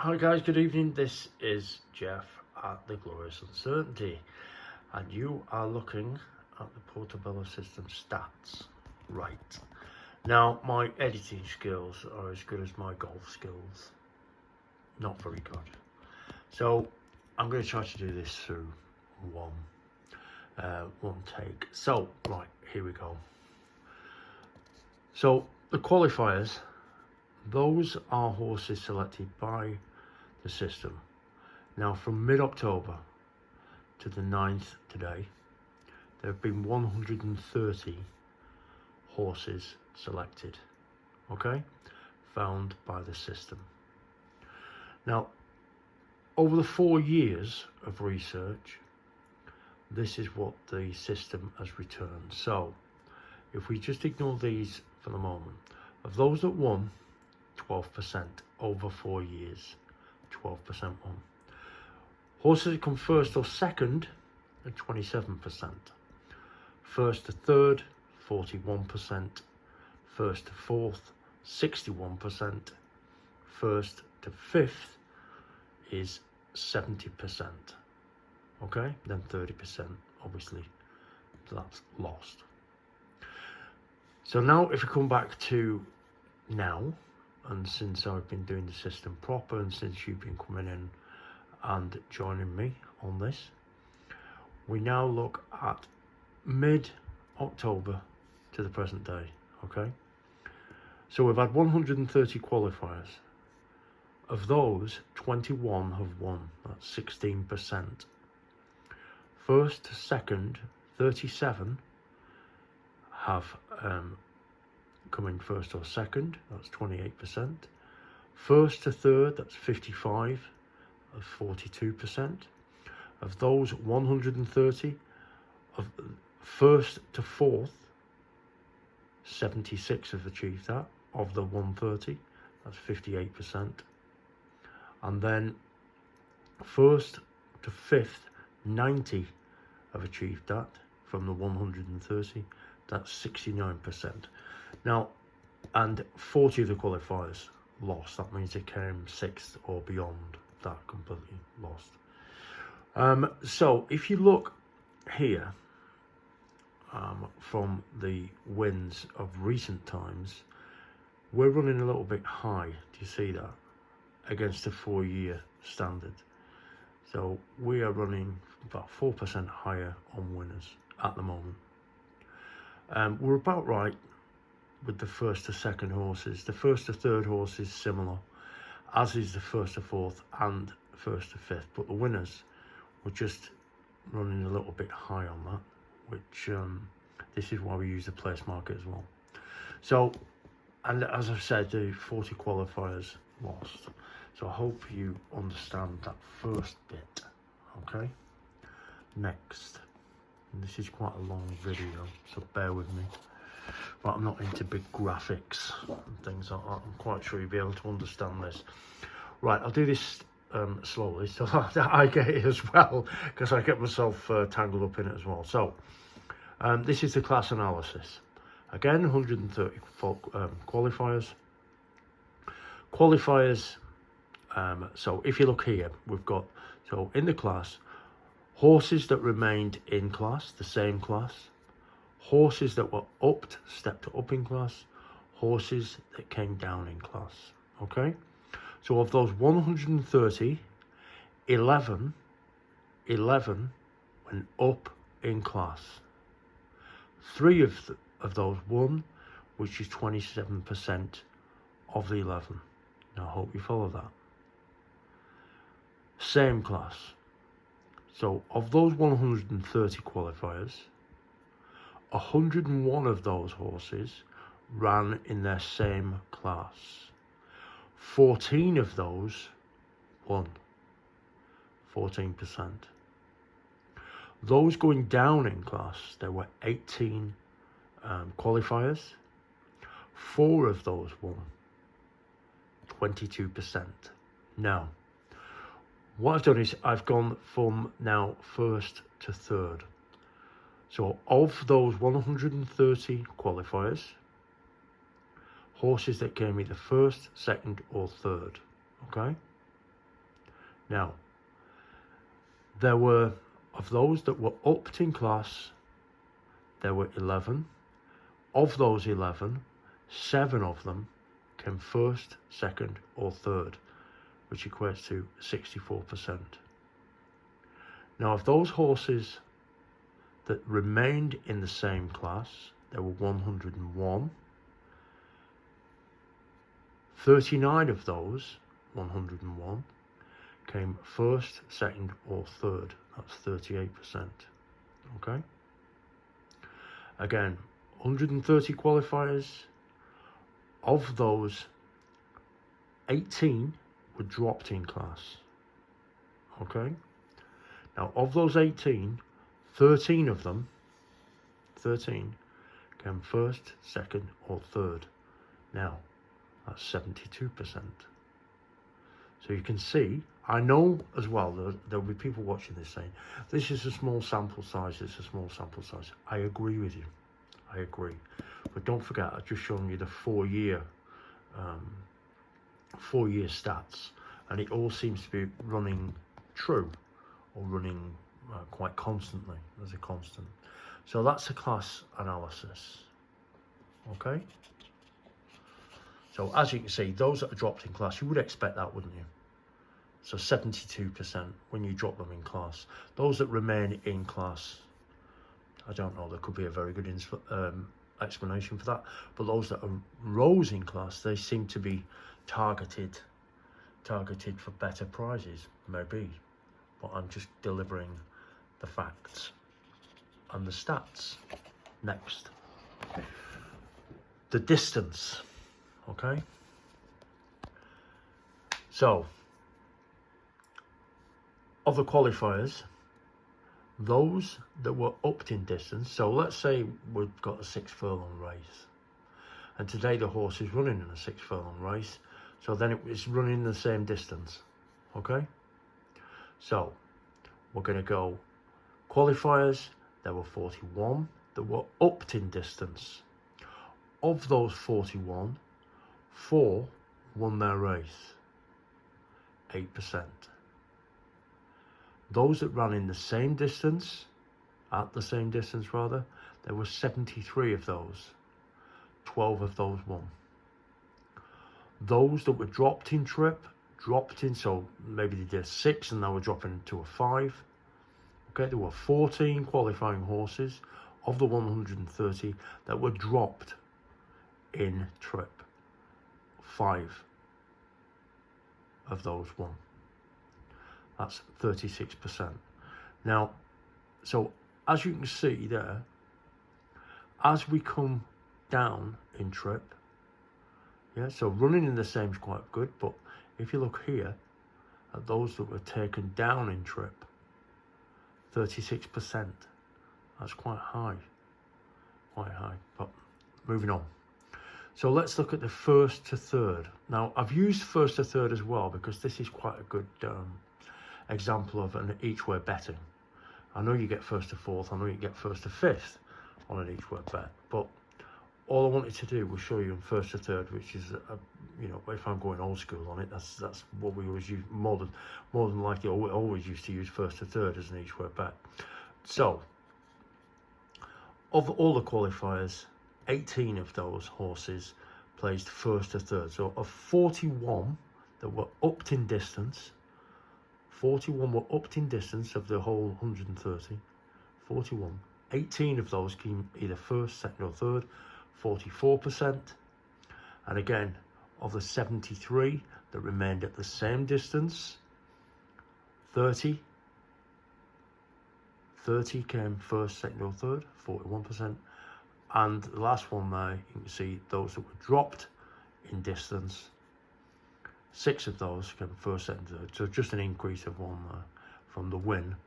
Hi guys, good evening. This is Jeff at The Glorious Uncertainty, and you are looking at the Portobello System stats. Right. Now, my editing skills are as good as my golf skills. Not very good. So, I'm going to try to do this through one take. So, right, here we go. So, the qualifiers, those are horses selected by the system. Now, from mid-October to the 9th today, there have been 130 horses selected, okay, found by the system. Now, over the 4 years of research, this is what the system has returned. So, if we just ignore these for the moment, of those that won, 12% over 4 years, 12% won. Horses that come first or second at 27%. First to third, 41%. First to fourth, 61%. First to fifth is 70%. Okay, then 30%, obviously, that's lost. So now if we come back to now, and since I've been doing the system proper, and since you've been coming in and joining me on this, we now look at mid-October to the present day, okay? So we've had 130 qualifiers. Of those, 21 have won, that's 16%. First to second, 37 have come in first or second, that's 28%. First to third, that's 55 of 42%. Of those 130, of first to fourth, 76 have achieved that. Of the 130, that's 58%. And then first to fifth, 90 have achieved that from the 130, that's 69%. Now, and 40 of the qualifiers lost, that means they came sixth or beyond that, completely lost. So if you look here, from the wins of recent times, we're running a little bit high. Do you see that? Against a 4-year standard. So we are running about 4% higher on winners at the moment. We're about right with the first to second horses. The first to third horse is similar, as is the first to fourth and first to fifth. But the winners, we're just running a little bit high on that, which this is why we use the place market as well. So, and as I've said, the 40 qualifiers lost. So I hope you understand that first bit, okay? Next. And this is quite a long video, so bear with me. But I'm not into big graphics and things like that. I'm quite sure you'll be able to understand this. Right, I'll do this slowly so that I get it as well, because I get myself tangled up in it as well. So, this is the class analysis. Again, 130 qualifiers. Qualifiers, so if you look here, we've got, so in the class, horses that remained in class, the same class, horses that were upped, stepped up in class, horses that came down in class, okay? So of those 130, 11 went up in class. 3 of those won, which is 27% of the 11. Now I hope you follow that. Same class. So of those 130 qualifiers, 101 of those horses ran in their same class. 14 of those won, 14%. Those going down in class, there were 18 qualifiers. 4 of those won, 22%. Now, what I've done is I've gone from now first to third. So of those 130 qualifiers, horses that came either first, second or third, okay? Now, there were, of those that were upped in class, there were 11. Of those 11, 7 of them came first, second, or third, which equates to 64%. Now, of those horses that remained in the same class, there were 101. 39 of those 101 came first, second, or third. That's 38%. Okay. Again, 130 qualifiers. Of those, 18 were dropped in class. Okay. Now, of those 18, 13 of them, 13 came first, second, or third. Now, that's 72%. So you can see, I know as well that there'll be people watching this saying, this is a small sample size, it's a small sample size. I agree with you, I agree. But don't forget, I've just shown you the 4-year stats, and it all seems to be running true, or running quite constantly, as a constant. So that's a class analysis, okay? So as you can see, those that are dropped in class, you would expect that, wouldn't you? So 72% when you drop them in class. Those that remain in class, I don't know, there could be a very good explanation for that. But those that are rose in class, they seem to be targeted for better prizes, maybe. But I'm just delivering the facts and the stats. Next, the distance. Okay, so of the qualifiers, those that were upped in distance, so let's say we've got a 6 furlong race, and today the horse is running in a 6 furlong race, so then it's running the same distance. Okay, so we're going to go qualifiers. There were 41 that were upped in distance. Of those 41, 4 won their race, 8%. Those that ran in the same distance, there were 73 of those, 12 of those won. Those that were dropped in trip, so maybe they did 6 and now we're dropping to a 5. Okay, there were 14 qualifying horses of the 130 that were dropped in trip. 5 of those won. That's 36%. Now, so as you can see there, as we come down in trip, yeah, so running in the same is quite good, but if you look here at those that were taken down in trip, 36%. That's quite high, but moving on. So let's look at the first to third. Now, I've used first to third as well because this is quite a good example of an each way betting. I know you get first to fourth, I know you get first to fifth on an each way bet, but all I wanted to do was show you in first to third, which is, you know, if I'm going old school on it, that's what we always use, more than likely, always used to use first to third as an each way bet. So, of all the qualifiers, 18 of those horses placed first to third. So of 41 that were upped in distance, 41 were upped in distance of the whole 130, 41. 18 of those came either first, second or third, 44%. And again, of the 73 that remained at the same distance, 30 came first, second or third, 41%. And the last one there, you can see those that were dropped in distance, 6 of those came first, second, third. So just an increase of 1 from the win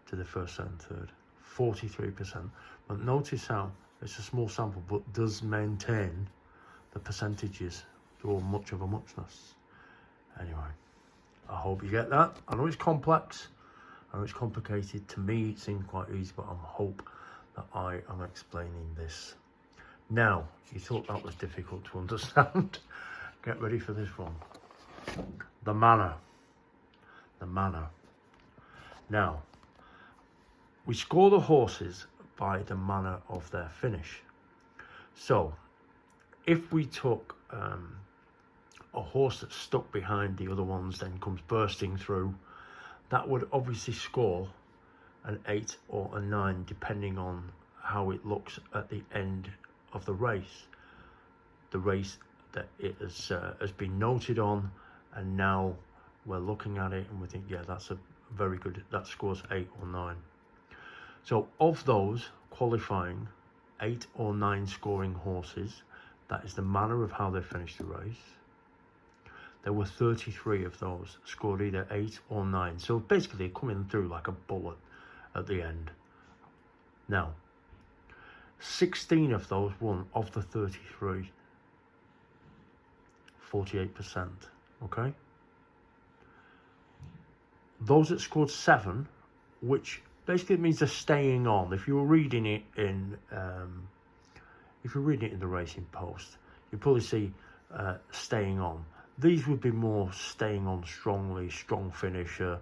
to the first, second, third, 43%. But notice how it's a small sample, but does maintain the percentages to much of a muchness. Anyway, I hope you get that. I know it's complex, I know it's complicated. To me, it seemed quite easy, but I hope that I am explaining this. Now, you thought that was difficult to understand. Get ready for this one. The manner. the manner. Now, we score the horses by the manner of their finish. So, if we took a horse that's stuck behind the other ones, then comes bursting through, that would obviously score an 8 or a 9, depending on how it looks at the end of the race. The race that it has been noted on, and now we're looking at it and we think, yeah, that's a very good, that scores 8 or 9. So of those qualifying 8 or 9 scoring horses, that is the manner of how they finished the race. There were 33 of those scored either 8 or 9. So basically coming through like a bullet at the end. Now, 16 of those won of the 33. 48%, okay? Those that scored 7, which basically means they're staying on. If you were reading it in, the Racing Post, you probably see staying on. These would be more staying on strongly, strong finisher,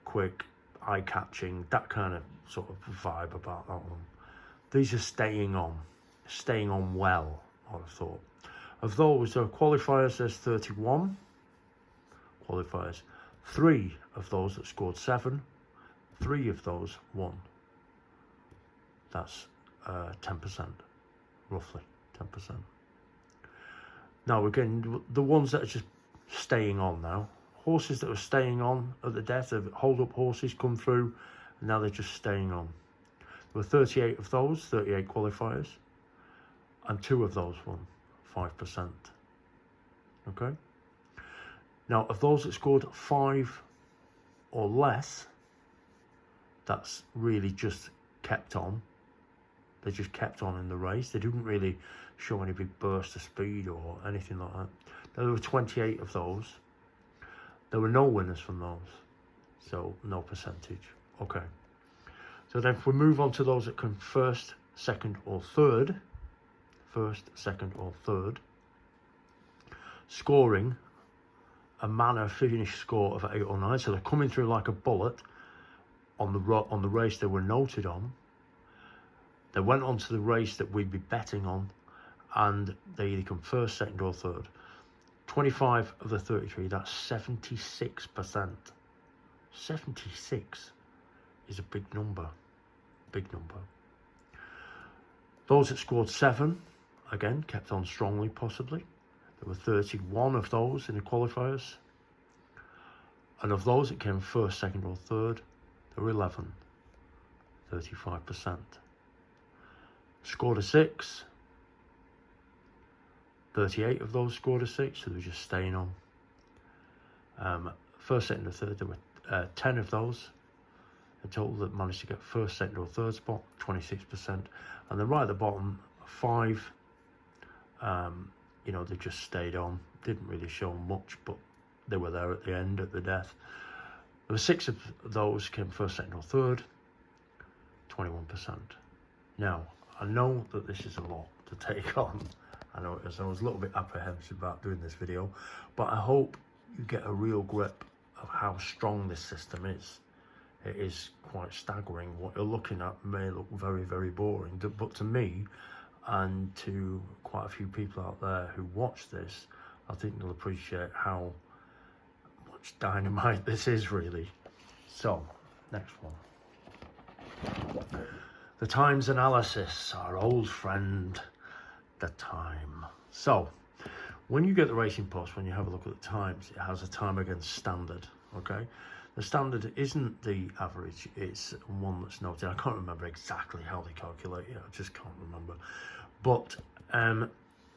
quick, eye-catching, that kind of sort of vibe about that one. These are staying on well, I would have thought. Of those, there are qualifiers, there's 31 qualifiers. 3 of those that scored 7, 3 of those won. That's 10%, roughly 10%. Now again, the ones that are just staying on now, horses that are staying on at the death of hold-up horses come through, and now they're just staying on. There were 38 of those, 38 qualifiers, and 2 of those won, 5%. Okay? Now, of those that scored 5 or less, that's really just kept on. They just kept on in the race. They didn't really show any big burst of speed or anything like that. Now, there were 28 of those. There were no winners from those, so no percentage. Okay. So then if we move on to those that come first, second or third, scoring a manner finish score of 8 or 9, so they're coming through like a bullet on the race they were noted on. They went on to the race that we'd be betting on, and they either come first, second or third. 25 of the 33, that's 76%. 76 is a big number, Those that scored 7, again, kept on strongly possibly. There were 31 of those in the qualifiers. And of those that came first, second or third, there were 11, 35%. Scored a 6, 38 of those scored a 6, so they were just staying on. First, second or third, there were 10 of those in total that managed to get first, second or third spot, 26%. And then right at the bottom, 5, they just stayed on, didn't really show much, but they were there at the end, at the death. There were 6 of those came first, second or third, 21%. Now, I know that this is a lot to take on. I know it is. I was a little bit apprehensive about doing this video, but I hope you get a real grip of how strong this system is. It is quite staggering. What you're looking at may look very, very boring, but to me and to quite a few people out there who watch this, I think they'll appreciate how much dynamite this is, really. So, next one. The times analysis, our old friend, the time. So, when you get the Racing Post, when you have a look at the times, it has a time against standard, okay? The standard isn't the average, it's one that's noted. I can't remember exactly how they calculate it, I just can't remember. But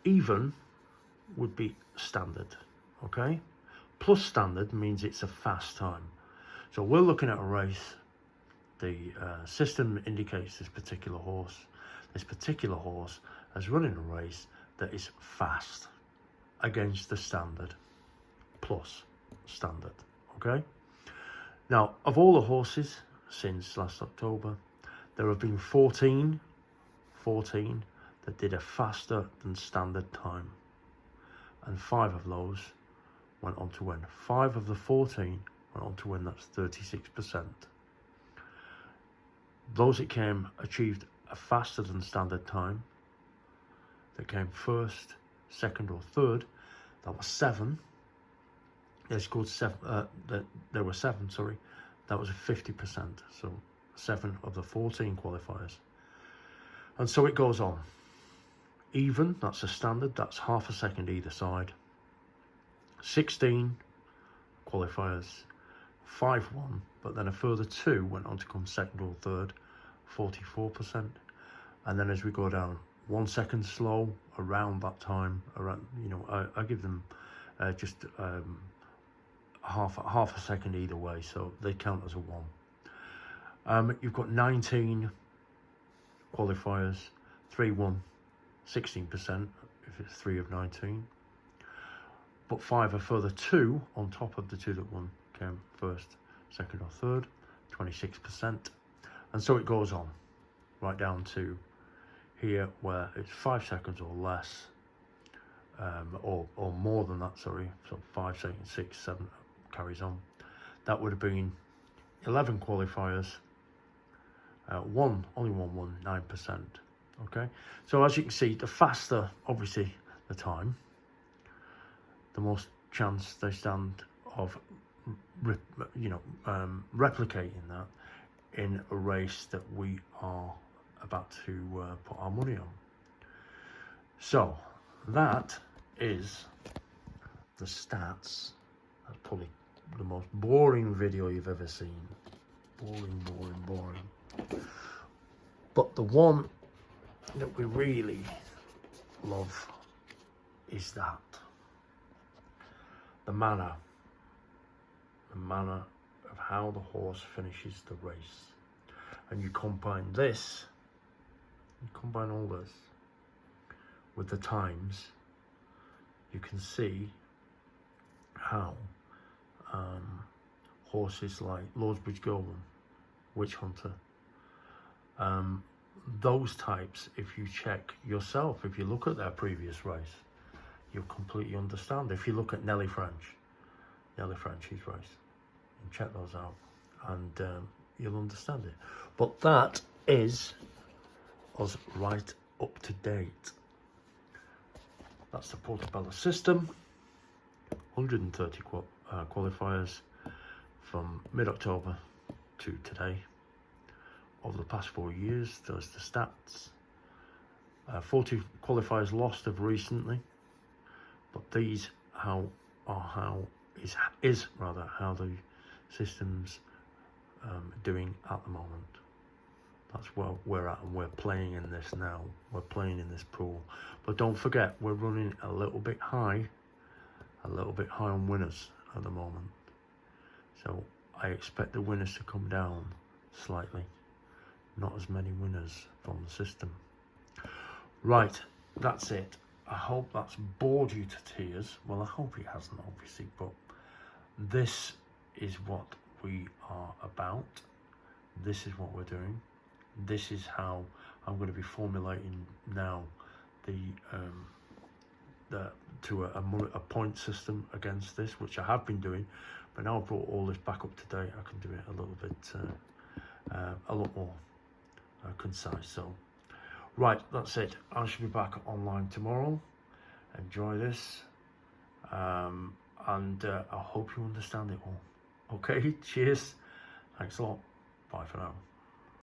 even would be standard, okay? Plus standard means it's a fast time. So we're looking at a race. The system indicates this particular horse is running a race that is fast against the standard plus standard, okay? Now, of all the horses since last October, there have been 14 that did a faster than standard time, and 5 of those went on to win. 5 of the 14 went on to win. That's 36%. Those that came achieved a faster than standard time. That came first, second or third. That was 7. They scored 7. There were 7. Sorry, that was a 50%. So 7 of the 14 qualifiers, and so it goes on. Even, that's a standard. That's half a second either side. 16 qualifiers, 5 won, but then a further 2 went on to come second or third, 44%. And then as we go down, 1 second slow around that time, around, you know, I give them just half a second either way, so they count as a 1. You've got 19 qualifiers, 3 won, 16% if it's 3 of 19. But 5, a further 2 on top of the 2 that won came first, second or third, 26%. And so it goes on, right down to here where it's 5 seconds or less, or more than that, sorry, so 5 seconds, 6, 7, carries on. That would have been 11 qualifiers, only one won, 9%, okay? So as you can see, the faster, obviously, the time, the most chance they stand of, replicating that in a race that we are about to put our money on. So that is the stats. That's probably the most boring video you've ever seen. Boring. But the one that we really love is that. The manner of how the horse finishes the race. And you combine all this with the times, you can see how horses like Lordsbridge Golden, Witch Hunter, those types, if you check yourself, if you look at their previous race, you'll completely understand. If you look at Nellie French's race, and check those out, and you'll understand it. But that is us right up to date. That's the Portobello System. 130 qualifiers from mid-October to today. Over the past 4 years, there's the stats. 40 qualifiers lost of recently, but these how the system's doing at the moment. That's where we're at, and we're playing in this now. We're playing in this pool, but don't forget, we're running a little bit high on winners at the moment. So I expect the winners to come down slightly. Not as many winners from the system. Right, that's it. I hope that's bored you to tears. Well, I hope it hasn't, obviously, but this is what we are about. This is what we're doing. This is how I'm going to be formulating now a point system against this, which I have been doing, but now I've brought all this back up to date. I can do it a little bit, a lot more concise. So, right, that's it. I shall be back online tomorrow. Enjoy this, and I hope you understand it all. Okay, cheers. Thanks a lot. Bye for now.